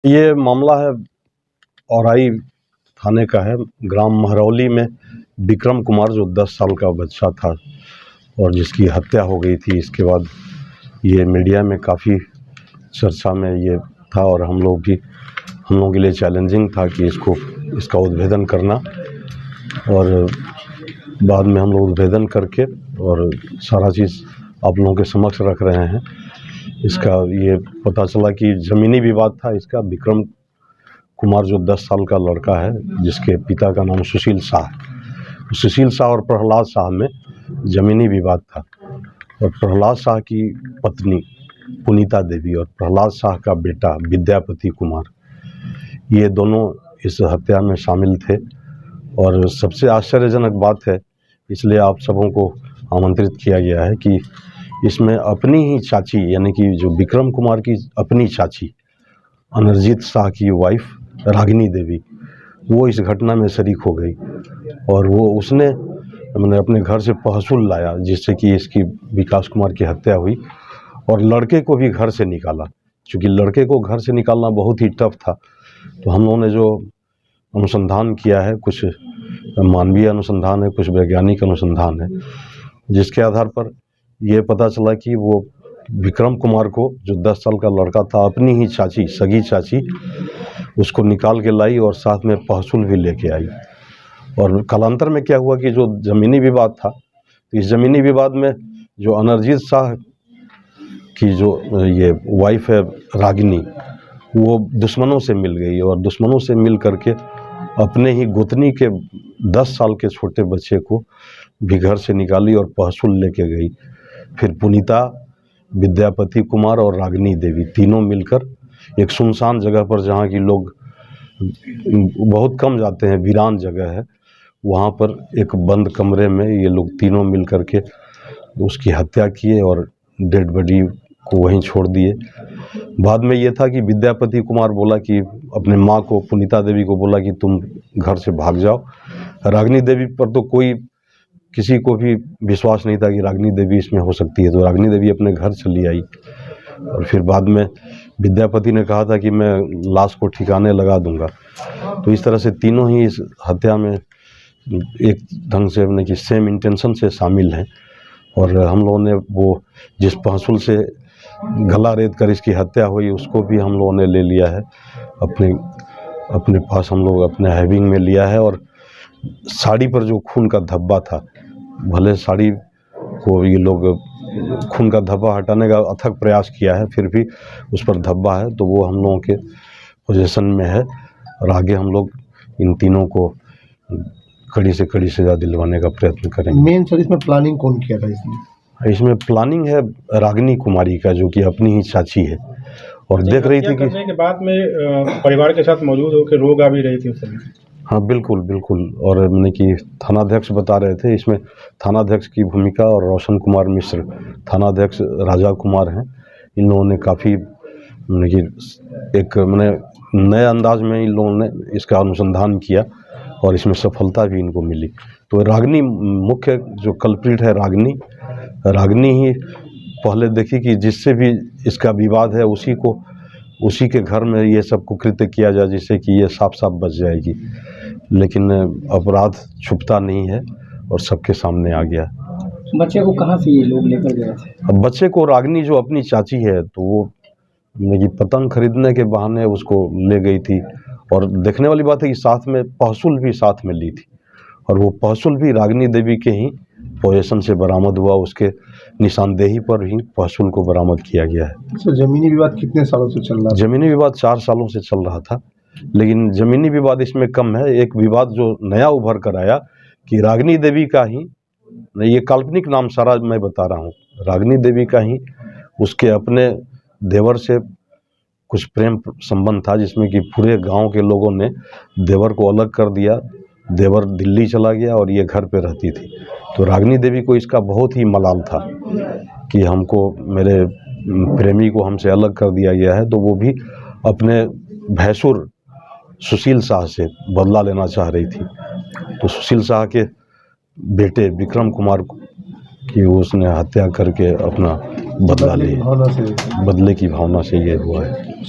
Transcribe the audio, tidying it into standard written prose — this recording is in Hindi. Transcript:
ये मामला है औराई थाने का है। ग्राम महरौली में विक्रम कुमार जो 10 साल का बच्चा था और जिसकी हत्या हो गई थी, इसके बाद ये मीडिया में काफ़ी चर्चा में ये था और हम लोगों के लिए चैलेंजिंग था कि इसका उद्भेदन करना। और बाद में हम लोग उद्भेदन करके और सारा चीज़ आप लोगों के समक्ष रख रहे हैं। इसका ये पता चला कि ज़मीनी विवाद था इसका। विक्रम कुमार जो 10 साल का लड़का है, जिसके पिता का नाम सुशील शाह और प्रहलाद शाह में ज़मीनी विवाद था। और प्रहलाद शाह की पत्नी पुनीता देवी और प्रहलाद शाह का बेटा विद्यापति कुमार, ये दोनों इस हत्या में शामिल थे। और सबसे आश्चर्यजनक बात है, इसलिए आप सबों को आमंत्रित किया गया है कि इसमें अपनी ही चाची, यानी कि जो विक्रम कुमार की अपनी चाची अनरजीत शाह की वाइफ रागिनी देवी, वो इस घटना में शरीक हो गई। और उसने अपने घर से पहसुल लाया जिससे कि इसकी विकास कुमार की हत्या हुई, और लड़के को भी घर से निकाला। क्योंकि लड़के को घर से निकालना बहुत ही टफ था, तो हम लोगों ने जो अनुसंधान किया है, कुछ मानवीय अनुसंधान है, कुछ वैज्ञानिक अनुसंधान है, जिसके आधार पर ये पता चला कि वो विक्रम कुमार को, जो 10 साल का लड़का था, अपनी ही चाची, सगी चाची, उसको निकाल के लाई और साथ में पहसुल भी लेके आई। और कालांतर में क्या हुआ कि जो ज़मीनी विवाद था, तो इस ज़मीनी विवाद में जो अनरजीत शाह की जो ये वाइफ है रागिनी, वो दुश्मनों से मिल गई और दुश्मनों से मिल करके अपने ही गोतनी के 10 साल के छोटे बच्चे को भी घर से निकाली और पहसुल लेके गई। फिर पुनीता, विद्यापति कुमार और रागिनी देवी तीनों मिलकर एक सुनसान जगह पर, जहाँ की लोग बहुत कम जाते हैं, वीरान जगह है, वहाँ पर एक बंद कमरे में ये लोग तीनों मिल करके उसकी हत्या किए और डेड बॉडी को वहीं छोड़ दिए। बाद में ये था कि विद्यापति कुमार बोला कि अपने माँ को, पुनीता देवी को बोला कि तुम घर से भाग जाओ। रागिनी देवी पर तो किसी को भी विश्वास नहीं था कि रागिनी देवी इसमें हो सकती है, तो रागिनी देवी अपने घर चली आई। और फिर बाद में विद्यापति ने कहा था कि मैं लाश को ठिकाने लगा दूंगा। तो इस तरह से तीनों ही इस हत्या में एक ढंग से अपने की सेम इंटेंशन से शामिल हैं। और हम लोगों ने वो जिस पहसुल से गला रेत कर इसकी हत्या हुई, उसको भी हम लोगों ने ले लिया है अपने पास। हम लोग अपने हैविंग में लिया है। और साड़ी पर जो खून का धब्बा था, भले साड़ी को ये लोग खून का धब्बा हटाने का अथक प्रयास किया है, फिर भी उस पर धब्बा है, तो वो हम लोगों के पोजीशन में है। और आगे हम लोग इन तीनों को कड़ी से कड़ी सजा दिलवाने का प्रयत्न करेंगे। मेन सर, इसमें प्लानिंग कौन किया था? इसमें प्लानिंग है रागिनी कुमारी का, जो कि अपनी ही चाची है और देख रही थी कि के बाद में परिवार के साथ मौजूद होकर रो गा भी रही थी उस समय। हाँ, बिल्कुल। और मैंने कि थानाध्यक्ष बता रहे थे, इसमें थानाध्यक्ष की भूमिका, और रोशन कुमार मिश्र थानाध्यक्ष राजा कुमार हैं। इन लोगों ने काफ़ी एक नए अंदाज में इन लोगों ने इसका अनुसंधान किया और इसमें सफलता भी इनको मिली। तो रागिनी मुख्य जो कल्प्रिट है, रागिनी ही पहले देखी कि जिससे भी इसका विवाद है, उसी के घर में ये सब कुकृत्य किया जाए, जिससे कि ये साफ बच जाएगी। लेकिन अपराध छुपता नहीं है और सबके सामने आ गया। बच्चे को कहाँ से ये लोग लेकर गए थे? अब बच्चे को रागिनी जो अपनी चाची है, तो वो पतंग खरीदने के बहाने उसको ले गई थी। और देखने वाली बात है कि साथ में पहसुल भी साथ में ली थी, और वो पहसुल भी रागिनी देवी के ही पोजीशन से बरामद हुआ। उसके निशानदेही पर ही पहसुल को बरामद किया गया है। तो ज़मीनी विवाद कितने सालों से चल रहा है? ज़मीनी विवाद 4 सालों से चल रहा था, लेकिन ज़मीनी विवाद इसमें कम है। एक विवाद जो नया उभर कर आया कि रागिनी देवी का ही, ये काल्पनिक नाम सारा मैं बता रहा हूँ, रागिनी देवी का ही उसके अपने देवर से कुछ प्रेम संबंध था, जिसमें कि पूरे गांव के लोगों ने देवर को अलग कर दिया। देवर दिल्ली चला गया और ये घर पे रहती थी। तो रागिनी देवी को इसका बहुत ही मलाल था कि हमको, मेरे प्रेमी को हमसे अलग कर दिया गया है। तो वो भी अपने भैंसुर सुशील शाह से बदला लेना चाह रही थी। तो सुशील शाह के बेटे विक्रम कुमार की उसने हत्या करके अपना बदला लिया। बदले की भावना से ये हुआ है।